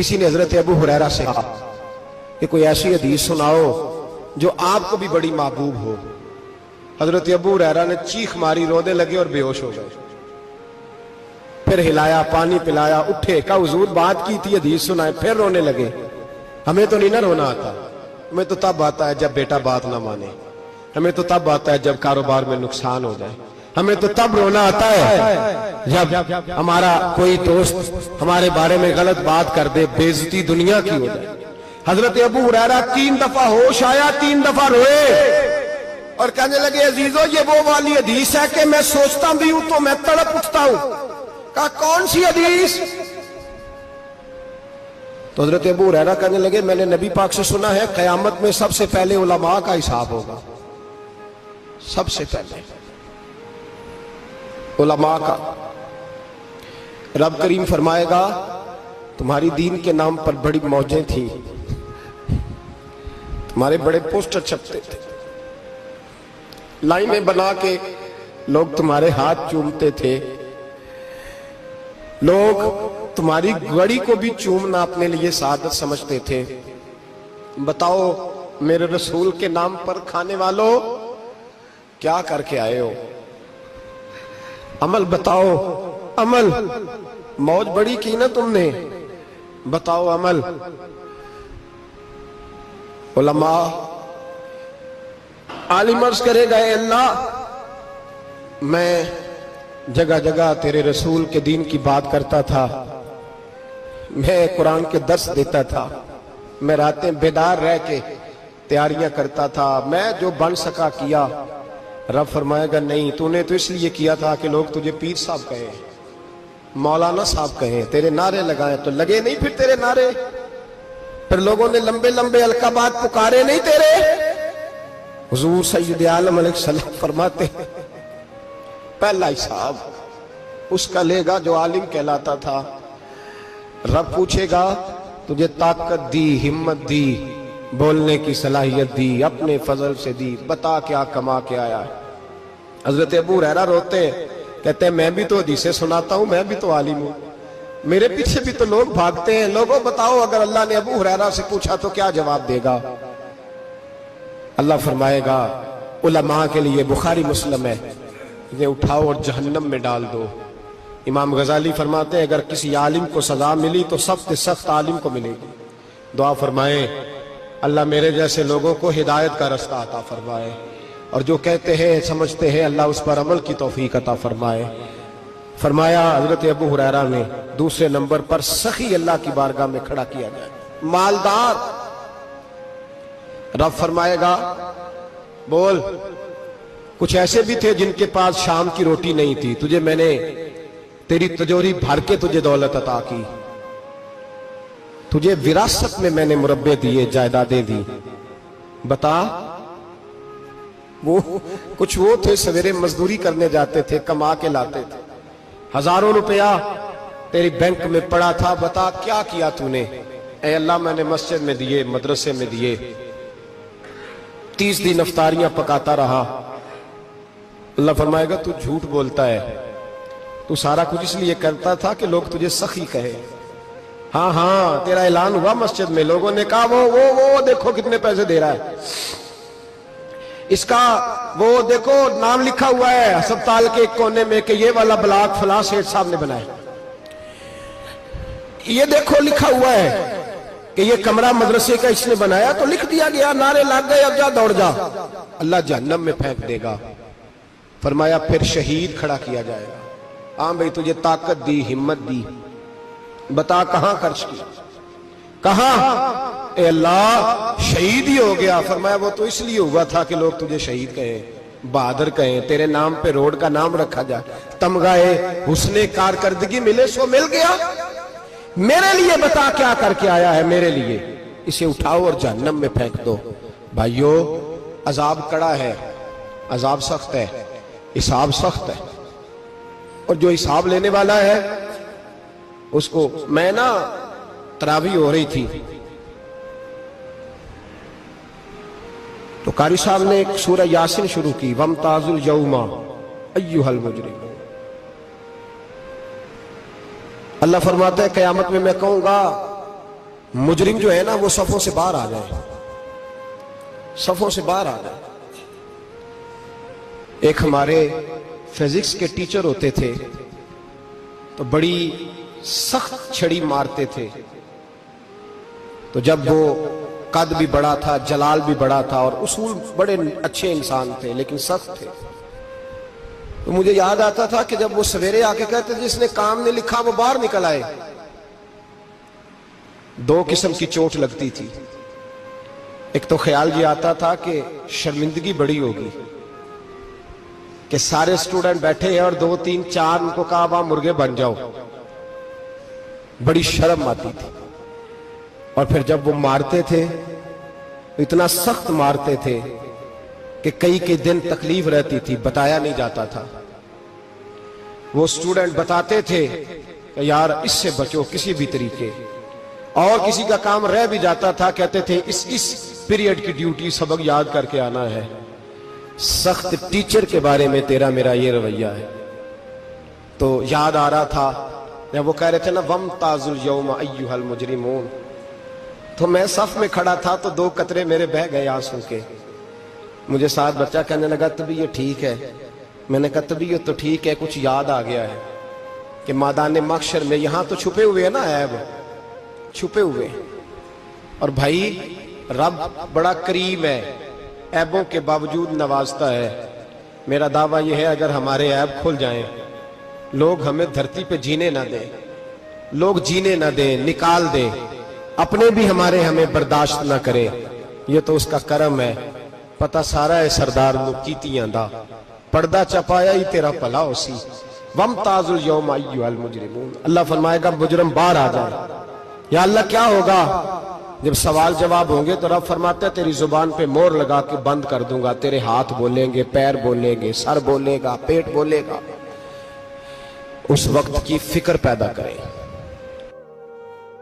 किसी ने हजरत अबू हुरैरा से कहा कि कोई ऐसी हदीस सुनाओ जो आपको भी बड़ी महबूब हो। हजरत अबू हुरैरा ने चीख मारी, रोने लगे और बेहोश हो गए। फिर हिलाया, पानी पिलाया, उठे, कहा हुजूर बात की थी, हदीस सुनाए। फिर रोने लगे। हमें तो नहीं ना रोना आता, हमें तो तब आता है जब बेटा बात ना माने, हमें तो तब आता है जब कारोबार में नुकसान हो जाए, हमें तो तब रोना आता है जब हमारा कोई दोस्त हमारे बारे में गलत बात कर दे, बेइज्जती दुनिया की हो जाए। हजरत अबू हुरैरा 3 दफा होश आया, 3 दफा रोए और कहने लगे अजीजों ये वो वाली हदीस है कि मैं सोचता भी हूं तो मैं तड़प उठता हूं। कहा कौन सी हदीस? तो हजरत अबू हुरैरा कहने लगे मैंने नबी पाक से सुना है कयामत में सबसे पहले उलमा का हिसाब होगा, सबसे पहले उलमा का। रब करीम फरमाएगा तुम्हारी दीन के नाम पर बड़ी मौजें थी, तुम्हारे बड़े पोस्टर छपते थे, लाइनें बना के लोग तुम्हारे हाथ चूमते थे, लोग तुम्हारी घड़ी को भी चूमना अपने लिए सादत समझते थे। बताओ मेरे रसूल के नाम पर खाने वालों क्या करके आए हो? अमल बताओ, अमल। मौज बड़ी की ना तुमने, बताओ अमल। उलमा आलिम अर्ज करेगा अल्लाह मैं जगह जगह तेरे रसूल के दीन की बात करता था, मैं कुरान के दर्स देता था, मैं रातें बेदार रह के तैयारियां करता था, मैं जो बन सका किया। रब फरमाएगा नहीं, तूने तो इसलिए किया था कि लोग तुझे पीर साहब कहे, मौलाना साहब कहे, तेरे नारे लगाए तो लगे नहीं फिर तेरे नारे, फिर लोगों ने लंबे लंबे अलकाबात पुकारे नहीं तेरे। हुजूर सैयद आलम अलैहिस्सलाम फरमाते पहला हिसाब उसका लेगा जो आलिम कहलाता था। रब पूछेगा तुझे ताकत दी, हिम्मत दी, बोलने की सलाहियत दी, अपने फजल से दी, बता क्या कमा के आया है। हजरत अबू हुरैरा रोते कहते हैं मैं भी तो हदीसें सुनाता हूं, मैं भी तो आलिम हूं, मेरे पीछे भी तो लोग भागते हैं। लोगों बताओ अगर अल्लाह ने अबू हुरैरा से पूछा तो क्या जवाब देगा? अल्लाह फरमाएगा उलमा के लिए बुखारी मुस्लिम है, इन्हें उठाओ और जहन्नम में डाल दो। इमाम गजाली फरमाते हैं अगर किसी आलिम को सजा मिली तो सख्त सख्त आलिम को मिलेगी। दुआ फरमाए अल्लाह मेरे जैसे लोगों को हिदायत का रास्ता अता फरमाए, और जो कहते हैं समझते हैं अल्लाह उस पर अमल की तौफीक अता फरमाए। फरमाया हजरत अबू हुरैरा ने दूसरे नंबर पर सखी अल्लाह की बारगाह में खड़ा किया जाए, मालदार। रब फरमाएगा बोल कुछ ऐसे भी थे जिनके पास शाम की रोटी नहीं थी, तुझे मैंने तेरी तिजोरी भर के तुझे दौलत अता की, तुझे विरासत में मैंने मुरब्बे दिए, जायदादें दी। बता वो कुछ वो थे सवेरे मजदूरी करने जाते थे, कमा के लाते थे, हजारों रुपया तेरी बैंक में पड़ा था, बता क्या किया तूने? ऐ अल्लाह मैंने मस्जिद में दिए, मदरसे में दिए, 30 दिन अफ्तारियां पकाता रहा। अल्लाह फरमाएगा तू झूठ बोलता है, तू सारा कुछ इसलिए करता था कि लोग तुझे सखी कहे। हाँ हाँ तेरा ऐलान हुआ मस्जिद में, लोगों ने कहा वो देखो कितने पैसे दे रहा है, इसका वो देखो नाम लिखा हुआ है अस्पताल के एक कोने में कि ये वाला ब्लॉक फलां सेठ साहब ने बनाया, ये देखो लिखा हुआ है कि ये कमरा मदरसे का इसने बनाया, तो लिख दिया गया, नारे लग गए, अब जा दौड़ जा। अल्लाह जहन्नम में फेंक देगा। फरमाया फिर शहीद खड़ा किया जाएगा। हाँ भाई तुझे ताकत दी, हिम्मत दी, बता कहां खर्च की, कहां? ए अल्लाह शहीद ही हो गया। फरमाया वो तो इसलिए हुआ था कि लोग तुझे शहीद कहें, बहादुर कहें, तेरे नाम पे रोड का नाम रखा जाए, तमगाए हुस्ने कारकर्दगी मिले, सो मिल गया। मेरे लिए बता क्या करके आया है मेरे लिए? इसे उठाओ और जहन्नम में फेंक दो। भाइयों अजाब कड़ा है, अजाब सख्त है, हिसाब सख्त है, और जो हिसाब लेने वाला है उसको। मैं ना तरावी हो रही थी तो कारी साहब ने एक सूरह यासीन शुरू की, वमताजुल यौमा अय्युहल मुजरिम। अल्लाह फरमाता है कयामत में मैं कहूंगा मुजरिम जो है ना वो सफों से बाहर आ जाए, सफों से बाहर आ जाए। एक हमारे फिजिक्स के टीचर होते थे तो बड़ी सख्त छड़ी मारते थे। तो जब वो कद भी बड़ा था, जलाल भी बड़ा था और उसूल बड़े अच्छे इंसान थे लेकिन सख्त थे, तो मुझे याद आता था कि जब वो सवेरे आके कहते थे जिसने काम नहीं लिखा वो बाहर निकल आए। दो किस्म की चोट लगती थी। एक तो ख्याल ये आता था कि शर्मिंदगी बड़ी होगी कि सारे स्टूडेंट बैठे हैं और 2 3 4 उनको कहा वहां मुर्गे बन जाओ, बड़ी शर्म आती थी। और फिर जब वो मारते थे इतना सख्त मारते थे कि कई दिन तकलीफ रहती थी, बताया नहीं जाता था। वो स्टूडेंट बताते थे कि यार इससे बचो किसी भी तरीके, और किसी का काम रह भी जाता था कहते थे इस पीरियड की ड्यूटी सबक याद करके आना है। सख्त टीचर के बारे में तेरा मेरा ये रवैया है। तो याद आ रहा था जब वो कह रहे थे ना वम ताजुल यौम अय्युहल मुजरिमून, तो मैं सफ में खड़ा था तो 2 कतरे मेरे बह गए आंसू के। मुझे साथ बच्चा कहने लगा तबीयत ठीक है। मैंने कहा तबीयत तो ठीक है, कुछ याद आ गया है कि मैदान महशर में यहां तो छुपे हुए हैं ना ऐब, छुपे हुए। और भाई रब बड़ा करीम है, ऐबों के बावजूद नवाजता है। मेरा दावा यह है अगर हमारे ऐब खुल जाएं, लोग हमें धरती पे जीने ना दें, लोग जीने ना दें, निकाल दें, अपने भी हमें बर्दाश्त ना करें, ये तो उसका करम है। पता सारा है सरदार नु कीतियां दा, पर्दा चपाया ही तेरा भला होसी। वम ताजुल यौम अय्युहल मुजरिमून, अल्लाह फरमाएगा मुजरिम बाहर आ जाए। या अल्लाह क्या होगा जब सवाल जवाब होंगे? तो रब फरमाते हैं तेरी जुबान पे मोहर लगा के बंद कर दूंगा, तेरे हाथ बोलेंगे, पैर बोलेंगे, सर बोलेगा, पेट बोलेगा। उस वक्त की फिक्र पैदा करें।